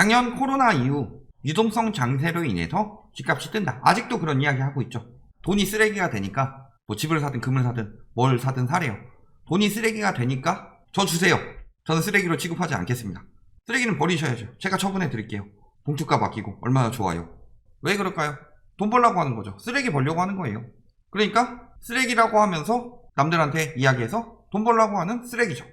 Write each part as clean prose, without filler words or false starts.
작년 코로나 이후 유동성 장세로 인해서 집값이 뜬다. 아직도 그런 이야기 하고 있죠. 돈이 쓰레기가 되니까 뭐 집을 사든 금을 사든 뭘 사든 사래요. 돈이 쓰레기가 되니까 저 주세요. 저는 쓰레기로 취급하지 않겠습니다. 쓰레기는 버리셔야죠. 제가 처분해 드릴게요. 봉투값 아끼고 얼마나 좋아요. 왜 그럴까요? 돈 벌려고 하는 거죠. 쓰레기 벌려고 하는 거예요. 그러니까 쓰레기라고 하면서 남들한테 이야기해서 돈 벌려고 하는 쓰레기죠.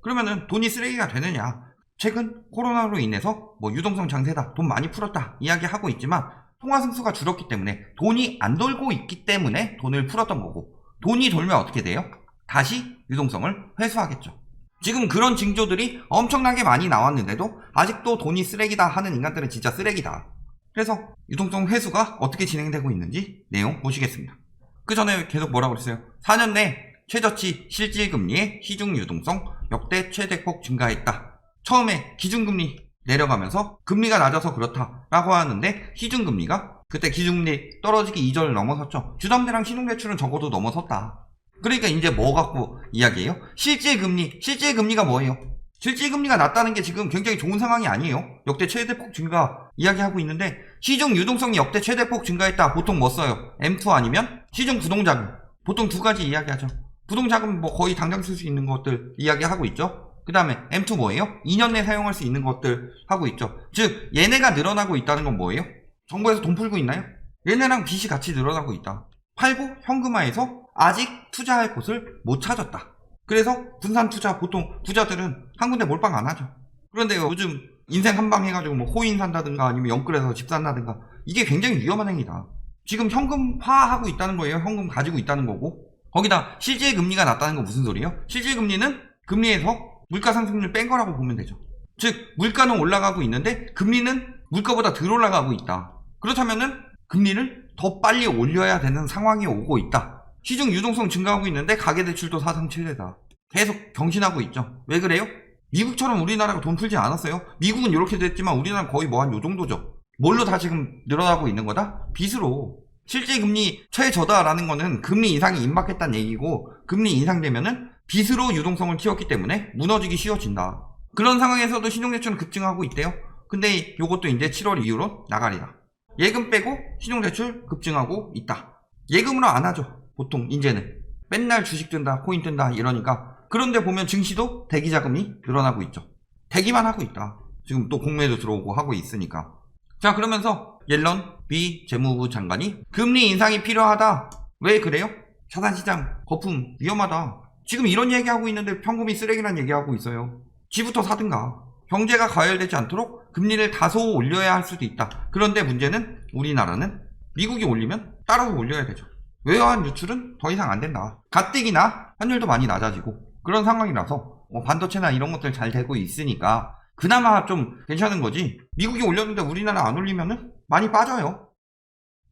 그러면은 돈이 쓰레기가 되느냐? 최근 코로나로 인해서 뭐 유동성 장세다, 돈 많이 풀었다 이야기하고 있지만 통화승수가 줄었기 때문에 돈이 안 돌고 있기 때문에 돈을 풀었던 거고, 돈이 돌면 어떻게 돼요? 다시 유동성을 회수하겠죠. 지금 그런 징조들이 엄청나게 많이 나왔는데도 아직도 돈이 쓰레기다 하는 인간들은 진짜 쓰레기다. 그래서 유동성 회수가 어떻게 진행되고 있는지 내용 보시겠습니다. 그 전에 계속 뭐라고 그랬어요? 4년 내 최저치 실질금리의 시중 유동성 역대 최대폭 증가했다. 처음에 기준금리 내려가면서 금리가 낮아서 그렇다라고 하는데 시중금리가 그때 기준금리 떨어지기 이전을 넘어섰죠. 주담대랑 신용대출은 적어도 넘어섰다. 그러니까 이제 뭐 갖고 이야기해요? 실질금리. 실질금리가 뭐예요? 실질금리가 낮다는 게 지금 굉장히 좋은 상황이 아니에요. 역대 최대폭 증가 이야기하고 있는데 시중 유동성이 역대 최대폭 증가했다. 보통 뭐 써요? M2 아니면 시중 부동자금. 보통 두 가지 이야기하죠. 부동자금 뭐 거의 당장 쓸 수 있는 것들 이야기하고 있죠. 그 다음에 M2 뭐예요? 2년 내 사용할 수 있는 것들 하고 있죠. 즉 얘네가 늘어나고 있다는 건 뭐예요? 정부에서 돈 풀고 있나요? 얘네랑 빚이 같이 늘어나고 있다. 팔고 현금화해서 아직 투자할 곳을 못 찾았다. 그래서 분산 투자, 보통 부자들은 한 군데 몰빵 안 하죠. 그런데 요즘 인생 한방 해가지고 뭐 코인 산다든가 아니면 영끌해서 집 산다든가 이게 굉장히 위험한 행위다. 지금 현금화하고 있다는 거예요. 현금 가지고 있다는 거고. 거기다 실질금리가 낮다는 건 무슨 소리예요? 실질금리는 금리에서 물가 상승률 뺀 거라고 보면 되죠. 즉 물가는 올라가고 있는데 금리는 물가보다 덜 올라가고 있다. 그렇다면은 금리를 더 빨리 올려야 되는 상황이 오고 있다. 시중 유동성 증가하고 있는데 가계대출도 사상 최대다. 계속 경신하고 있죠. 왜 그래요? 미국처럼 우리나라가 돈 풀지 않았어요. 미국은 이렇게 됐지만 우리나라는 거의 뭐 한 요 정도죠. 뭘로 다 지금 늘어나고 있는 거다? 빚으로. 실질금리 최저다라는 거는 금리 인상이 임박했다는 얘기고, 금리 인상되면은 빚으로 유동성을 키웠기 때문에 무너지기 쉬워진다. 그런 상황에서도 신용대출은 급증하고 있대요. 근데 요것도 이제 7월 이후로 나가리다. 예금 빼고 신용대출 급증하고 있다. 예금으로 안 하죠. 보통 이제는 맨날 주식 뜬다, 코인 뜬다 이러니까. 그런데 보면 증시도 대기자금이 늘어나고 있죠. 대기만 하고 있다. 지금 또 공매도 들어오고 하고 있으니까. 자, 그러면서 옐런 미 재무부 장관이 금리 인상이 필요하다. 왜 그래요? 자산시장 거품 위험하다. 지금 이런 얘기하고 있는데 현금이 쓰레기란 얘기하고 있어요. 지부터 사든가. 경제가 과열되지 않도록 금리를 다소 올려야 할 수도 있다. 그런데 문제는 우리나라는 미국이 올리면 따라서 올려야 되죠. 외환 유출은 더 이상 안 된다. 가뜩이나 환율도 많이 낮아지고 그런 상황이라서 반도체나 이런 것들 잘 되고 있으니까 그나마 좀 괜찮은 거지. 미국이 올렸는데 우리나라 안 올리면은 많이 빠져요.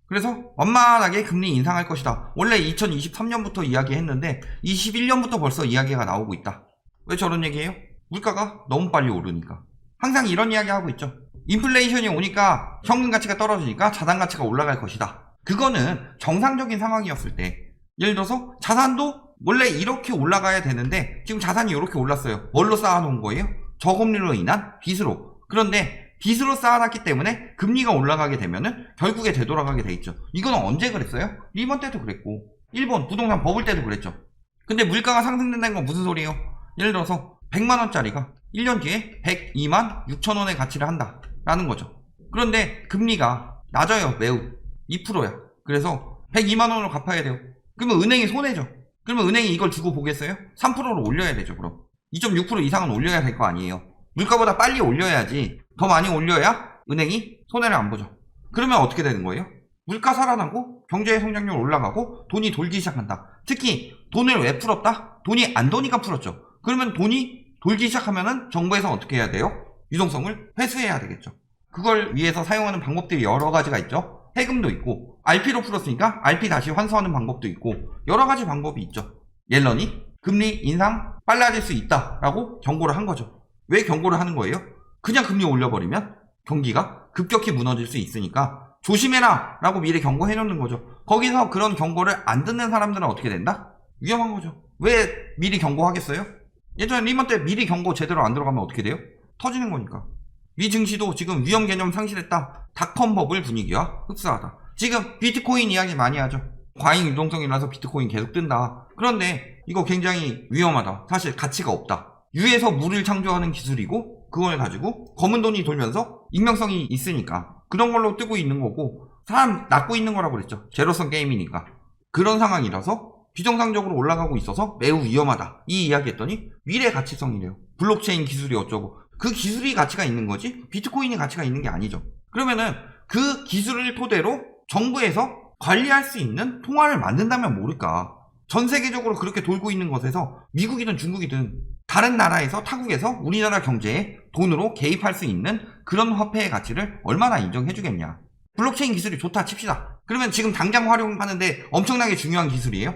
그래서 원만하게 금리 인상할 것이다. 원래 2023년부터 이야기했는데 21년부터 벌써 이야기가 나오고 있다. 왜 저런 얘기해요? 물가가 너무 빨리 오르니까. 항상 이런 이야기 하고 있죠. 인플레이션이 오니까 현금 가치가 떨어지니까 자산 가치가 올라갈 것이다. 그거는 정상적인 상황이었을 때, 예를 들어서 자산도 원래 이렇게 올라가야 되는데 지금 자산이 이렇게 올랐어요. 뭘로 쌓아놓은 거예요? 저금리로 인한 빚으로. 그런데 빚으로 쌓아놨기 때문에 금리가 올라가게 되면은 결국에 되돌아가게 돼 있죠. 이건 언제 그랬어요? 리먼 때도 그랬고 일본 부동산 버블 때도 그랬죠. 근데 물가가 상승된다는 건 무슨 소리예요? 예를 들어서 100만원짜리가 1년 뒤에 102만 6천원의 가치를 한다 라는 거죠. 그런데 금리가 낮아요. 매우 2%야. 그래서 102만원으로 갚아야 돼요. 그러면 은행이 손해죠. 그러면 은행이 이걸 주고 보겠어요? 3%로 올려야 되죠. 그럼 2.6% 이상은 올려야 될 거 아니에요. 물가보다 빨리 올려야지. 더 많이 올려야 은행이 손해를 안 보죠. 그러면 어떻게 되는 거예요? 물가 살아나고 경제의 성장률 올라가고 돈이 돌기 시작한다. 특히 돈을 왜 풀었다? 돈이 안 도니까 풀었죠. 그러면 돈이 돌기 시작하면은 정부에서 어떻게 해야 돼요? 유동성을 회수해야 되겠죠. 그걸 위해서 사용하는 방법들이 여러 가지가 있죠. 해금도 있고 RP로 풀었으니까 RP 다시 환수하는 방법도 있고 여러 가지 방법이 있죠. 옐런이 금리 인상 빨라질 수 있다라고 경고를 한 거죠. 왜 경고를 하는 거예요? 그냥 금리 올려버리면 경기가 급격히 무너질 수 있으니까 조심해라 라고 미리 경고해 놓는 거죠. 거기서 그런 경고를 안 듣는 사람들은 어떻게 된다? 위험한 거죠. 왜 미리 경고하겠어요? 예전에 리먼 때 미리 경고 제대로 안 들어가면 어떻게 돼요? 터지는 거니까. 미 증시도 지금 위험 개념 상실했다. 닷컴 버블 분위기와 흡사하다. 지금 비트코인 이야기 많이 하죠. 과잉 유동성이라서 비트코인 계속 뜬다. 그런데 이거 굉장히 위험하다. 사실 가치가 없다. 유에서 물을 창조하는 기술이고 그걸 가지고 검은 돈이 돌면서 익명성이 있으니까 그런 걸로 뜨고 있는 거고 사람 낚고 있는 거라고 그랬죠. 제로섬 게임이니까. 그런 상황이라서 비정상적으로 올라가고 있어서 매우 위험하다. 이 이야기 했더니 미래 가치성이래요. 블록체인 기술이 어쩌고. 그 기술이 가치가 있는 거지 비트코인이 가치가 있는 게 아니죠. 그러면은 그 기술을 토대로 정부에서 관리할 수 있는 통화를 만든다면 모를까. 전 세계적으로 그렇게 돌고 있는 것에서 미국이든 중국이든 다른 나라에서 타국에서 우리나라 경제에 돈으로 개입할 수 있는 그런 화폐의 가치를 얼마나 인정해 주겠냐. 블록체인 기술이 좋다 칩시다. 그러면 지금 당장 활용하는데 엄청나게 중요한 기술이에요?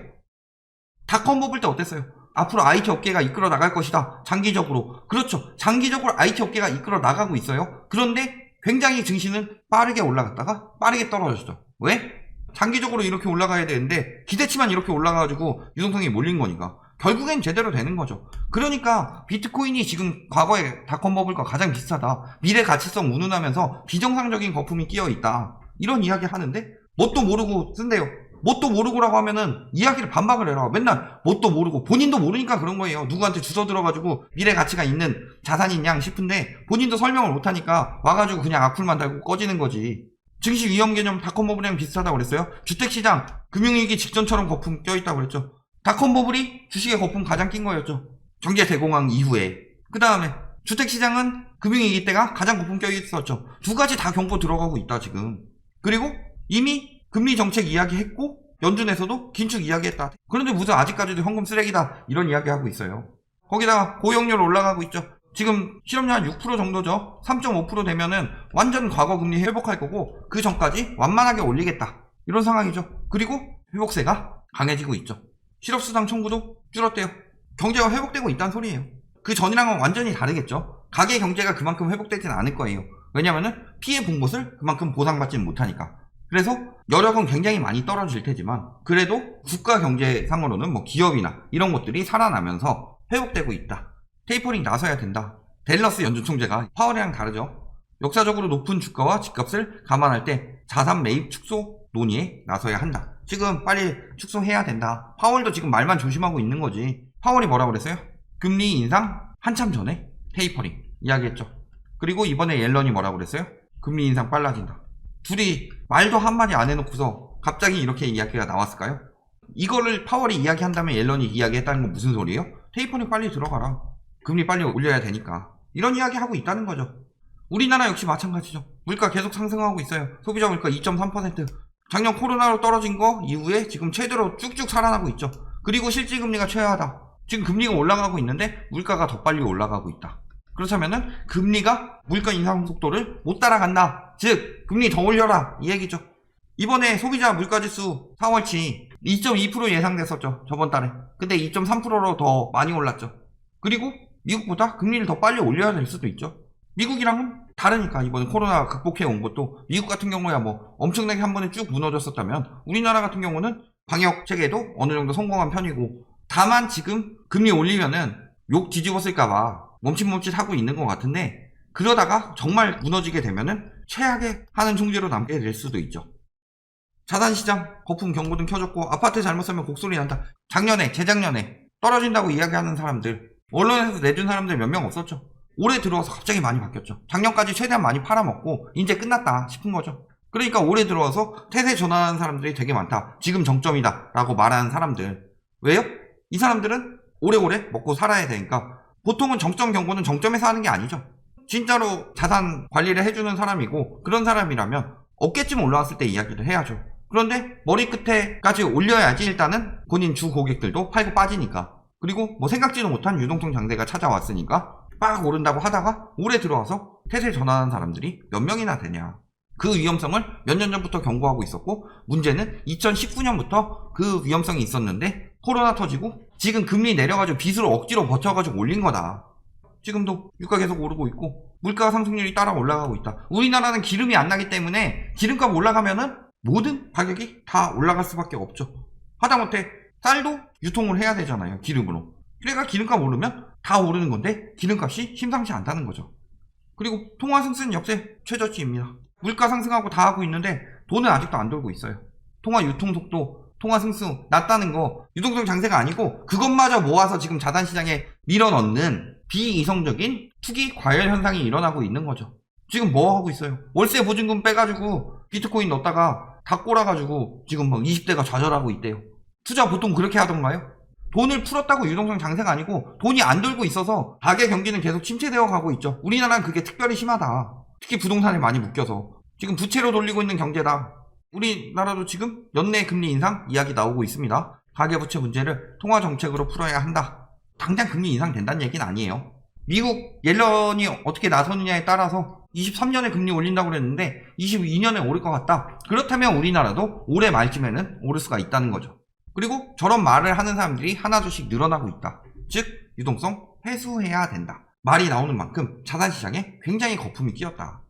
닷컴 버블 때 어땠어요? 앞으로 IT 업계가 이끌어 나갈 것이다. 장기적으로. 그렇죠. 장기적으로 IT 업계가 이끌어 나가고 있어요. 그런데 굉장히 증시는 빠르게 올라갔다가 빠르게 떨어졌죠. 왜? 장기적으로 이렇게 올라가야 되는데 기대치만 이렇게 올라가가지고 유동성이 몰린 거니까. 결국엔 제대로 되는 거죠. 그러니까 비트코인이 지금 과거의 닷컴 버블과 가장 비슷하다. 미래 가치성 운운하면서 비정상적인 거품이 끼어 있다. 이런 이야기 하는데 뭣도 모르고 쓴대요. 뭣도 모르고라고 하면은 이야기를 반박을 해라. 맨날 뭣도 모르고 본인도 모르니까 그런 거예요. 누구한테 주워 들어가지고 미래 가치가 있는 자산인 양 싶은데 본인도 설명을 못하니까 와가지고 그냥 악플만 달고 꺼지는 거지. 증시 위험 개념 닷컴 버블이랑 비슷하다고 그랬어요. 주택시장 금융위기 직전처럼 거품 껴있다고 그랬죠. 닷컴 버블이 주식의 거품 가장 낀 거였죠. 경제 대공황 이후에. 그 다음에 주택시장은 금융위기 때가 가장 거품 껴있었죠. 두 가지 다 경고 들어가고 있다 지금. 그리고 이미 금리 정책 이야기했고 연준에서도 긴축 이야기했다. 그런데 무슨 아직까지도 현금 쓰레기다 이런 이야기하고 있어요. 거기다가 고용률 올라가고 있죠. 지금 실업률 한 6% 정도죠. 3.5% 되면은 완전 과거 금리 회복할 거고 그 전까지 완만하게 올리겠다. 이런 상황이죠. 그리고 회복세가 강해지고 있죠. 실업수당 청구도 줄었대요. 경제가 회복되고 있다는 소리예요. 그 전이랑은 완전히 다르겠죠. 가계 경제가 그만큼 회복되진 않을 거예요. 왜냐면은 피해 본 곳을 그만큼 보상받지는 못하니까. 그래서 여력은 굉장히 많이 떨어질 테지만 그래도 국가 경제상으로는 뭐 기업이나 이런 것들이 살아나면서 회복되고 있다. 테이퍼링 나서야 된다. 댈러스 연준 총재가 파월이랑 다르죠. 역사적으로 높은 주가와 집값을 감안할 때 자산 매입 축소 논의에 나서야 한다. 지금 빨리 축소해야 된다. 파월도 지금 말만 조심하고 있는 거지. 파월이 뭐라고 그랬어요? 금리 인상 한참 전에 테이퍼링 이야기했죠. 그리고 이번에 옐런이 뭐라고 그랬어요? 금리 인상 빨라진다. 둘이 말도 한마디 안 해놓고서 갑자기 이렇게 이야기가 나왔을까요? 이거를 파월이 이야기한다면 옐런이 이야기했다는 건 무슨 소리예요? 테이퍼링 빨리 들어가라. 금리 빨리 올려야 되니까. 이런 이야기 하고 있다는 거죠. 우리나라 역시 마찬가지죠. 물가 계속 상승하고 있어요. 소비자 물가 2.3%. 작년 코로나로 떨어진 거 이후에 지금 최대로 쭉쭉 살아나고 있죠. 그리고 실질금리가 최하다. 지금 금리가 올라가고 있는데 물가가 더 빨리 올라가고 있다. 그렇다면은 금리가 물가 인상 속도를 못 따라간다. 즉 금리 더 올려라 이 얘기죠. 이번에 소비자 물가지수 4월치 2.2% 예상됐었죠. 저번 달에. 근데 2.3%로 더 많이 올랐죠. 그리고 미국보다 금리를 더 빨리 올려야 될 수도 있죠. 미국이랑은 다르니까. 이번에 코로나 극복해 온 것도 미국 같은 경우야 뭐 엄청나게 한 번에 쭉 무너졌었다면 우리나라 같은 경우는 방역 체계도 어느 정도 성공한 편이고, 다만 지금 금리 올리면은 욕 뒤집어 쓸까봐 멈칫멈칫 하고 있는 것 같은데, 그러다가 정말 무너지게 되면은 최악의 하는 총재로 남게 될 수도 있죠. 자산시장 거품 경고등 켜졌고, 아파트 잘못 사면 곡소리 난다. 작년에 재작년에 떨어진다고 이야기하는 사람들, 언론에서 내준 사람들 몇 명 없었죠. 올해 들어와서 갑자기 많이 바뀌었죠. 작년까지 최대한 많이 팔아먹고 이제 끝났다 싶은 거죠. 그러니까 올해 들어와서 태세 전환하는 사람들이 되게 많다. 지금 정점이다 라고 말하는 사람들. 왜요? 이 사람들은 오래오래 먹고 살아야 되니까. 보통은 정점 경고는 정점에서 하는 게 아니죠. 진짜로 자산 관리를 해주는 사람이고, 그런 사람이라면 어깨쯤 올라왔을 때 이야기를 해야죠. 그런데 머리끝에까지 올려야지 일단은 본인 주 고객들도 팔고 빠지니까. 그리고 뭐 생각지도 못한 유동성 장세가 찾아왔으니까 빡 오른다고 하다가 올해 들어와서 태세 전환한 사람들이 몇 명이나 되냐. 그 위험성을 몇 년 전부터 경고하고 있었고, 문제는 2019년부터 그 위험성이 있었는데 코로나 터지고 지금 금리 내려가지고 빚으로 억지로 버텨가지고 올린 거다. 지금도 유가 계속 오르고 있고 물가 상승률이 따라 올라가고 있다. 우리나라는 기름이 안 나기 때문에 기름값 올라가면은 모든 가격이 다 올라갈 수밖에 없죠. 하다못해 쌀도 유통을 해야 되잖아요, 기름으로. 그러니까 기름값 오르면 다 오르는 건데 기름값이 심상치 않다는 거죠. 그리고 통화 승수는 역대 최저치입니다. 물가 상승하고 다 하고 있는데 돈은 아직도 안 돌고 있어요. 통화 유통 속도, 통화 승수 낮다는 거 유동성 장세가 아니고 그것마저 모아서 지금 자산시장에 밀어넣는 비이성적인 투기 과열 현상이 일어나고 있는 거죠. 지금 뭐 하고 있어요? 월세 보증금 빼가지고 비트코인 넣었다가 다 꼬라가지고 지금 막 20대가 좌절하고 있대요. 투자 보통 그렇게 하던가요? 돈을 풀었다고 유동성 장세가 아니고 돈이 안 돌고 있어서 가계 경기는 계속 침체되어 가고 있죠. 우리나라는 그게 특별히 심하다. 특히 부동산에 많이 묶여서 지금 부채로 돌리고 있는 경제다. 우리나라도 지금 연내 금리 인상 이야기 나오고 있습니다. 가계부채 문제를 통화정책으로 풀어야 한다. 당장 금리 인상 된다는 얘기는 아니에요. 미국 옐런이 어떻게 나서느냐에 따라서 23년에 금리 올린다고 그랬는데 22년에 오를 것 같다. 그렇다면 우리나라도 올해 말쯤에는 오를 수가 있다는 거죠. 그리고 저런 말을 하는 사람들이 하나둘씩 늘어나고 있다. 즉 유동성 회수해야 된다. 말이 나오는 만큼 자산시장에 굉장히 거품이 끼었다.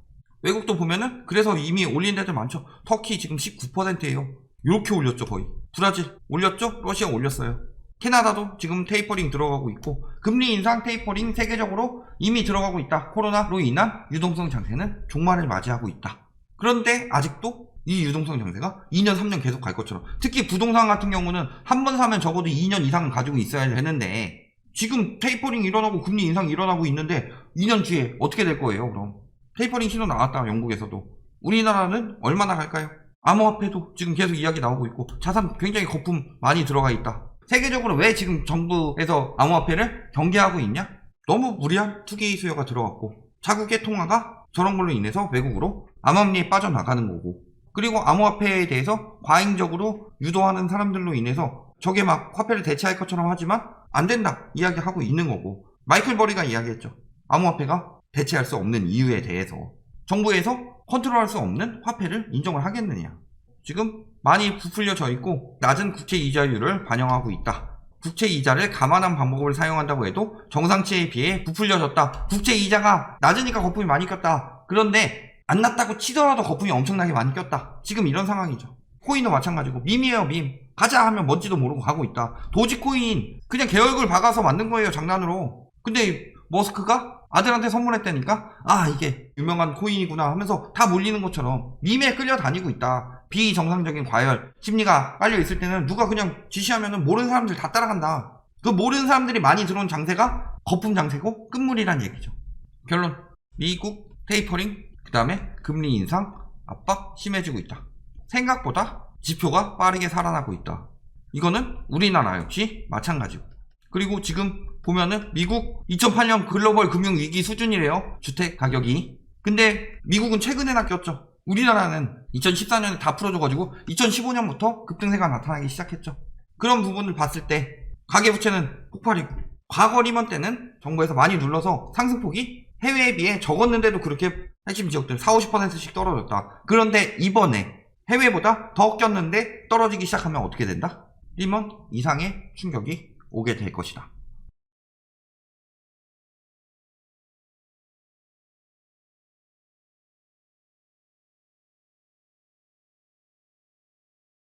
외국도 보면은 그래서 이미 올린 데들 많죠. 터키 지금 19%예요. 이렇게 올렸죠 거의. 브라질 올렸죠? 러시아 올렸어요. 캐나다도 지금 테이퍼링 들어가고 있고 금리 인상 테이퍼링 세계적으로 이미 들어가고 있다. 코로나로 인한 유동성 장세는 종말을 맞이하고 있다. 그런데 아직도 이 유동성 장세가 2년 3년 계속 갈 것처럼, 특히 부동산 같은 경우는 한 번 사면 적어도 2년 이상은 가지고 있어야 되는데 지금 테이퍼링 일어나고 금리 인상 일어나고 있는데 2년 뒤에 어떻게 될 거예요 그럼? 테이퍼링 신호 나왔다 영국에서도. 우리나라는 얼마나 갈까요? 암호화폐도 지금 계속 이야기 나오고 있고 자산 굉장히 거품 많이 들어가 있다. 세계적으로 왜 지금 정부에서 암호화폐를 경계하고 있냐? 너무 무리한 투기 수요가 들어왔고 자국의 통화가 저런 걸로 인해서 외국으로 암암리에 빠져나가는 거고, 그리고 암호화폐에 대해서 과잉적으로 유도하는 사람들로 인해서 저게 막 화폐를 대체할 것처럼 하지만 안 된다 이야기하고 있는 거고, 마이클 버리가 이야기했죠. 암호화폐가 대체할 수 없는 이유에 대해서 정부에서 컨트롤할 수 없는 화폐를 인정을 하겠느냐. 지금 많이 부풀려져 있고 낮은 국채 이자율을 반영하고 있다. 국채 이자를 감안한 방법을 사용한다고 해도 정상치에 비해 부풀려졌다. 국채 이자가 낮으니까 거품이 많이 꼈다. 그런데 안 났다고 치더라도 거품이 엄청나게 많이 꼈다. 지금 이런 상황이죠. 코인도 마찬가지고 밈이에요 밈. 가자 하면 뭔지도 모르고 가고 있다. 도지코인 그냥 개 얼굴 박아서 만든 거예요 장난으로. 근데 머스크가 아들한테 선물했다니까 아 이게 유명한 코인이구나 하면서 다 몰리는 것처럼 밈에 끌려다니고 있다. 비정상적인 과열 심리가 깔려 있을 때는 누가 그냥 지시하면은 모르는 사람들 다 따라간다. 그 모르는 사람들이 많이 들어온 장세가 거품 장세고 끝물이란 얘기죠. 결론, 미국 테이퍼링 그 다음에 금리 인상 압박 심해지고 있다. 생각보다 지표가 빠르게 살아나고 있다. 이거는 우리나라 역시 마찬가지고, 그리고 지금 보면은 미국 2008년 글로벌 금융위기 수준이래요 주택 가격이. 근데 미국은 최근에나 꼈죠. 우리나라는 2014년에 다 풀어줘가지고 2015년부터 급등세가 나타나기 시작했죠. 그런 부분을 봤을 때 가계부채는 폭발이고, 과거 리먼 때는 정부에서 많이 눌러서 상승폭이 해외에 비해 적었는데도 그렇게 핵심 지역들 40~50%씩 떨어졌다. 그런데 이번에 해외보다 더 꼈는데 떨어지기 시작하면 어떻게 된다? 리먼 이상의 충격이 오게 될 것이다.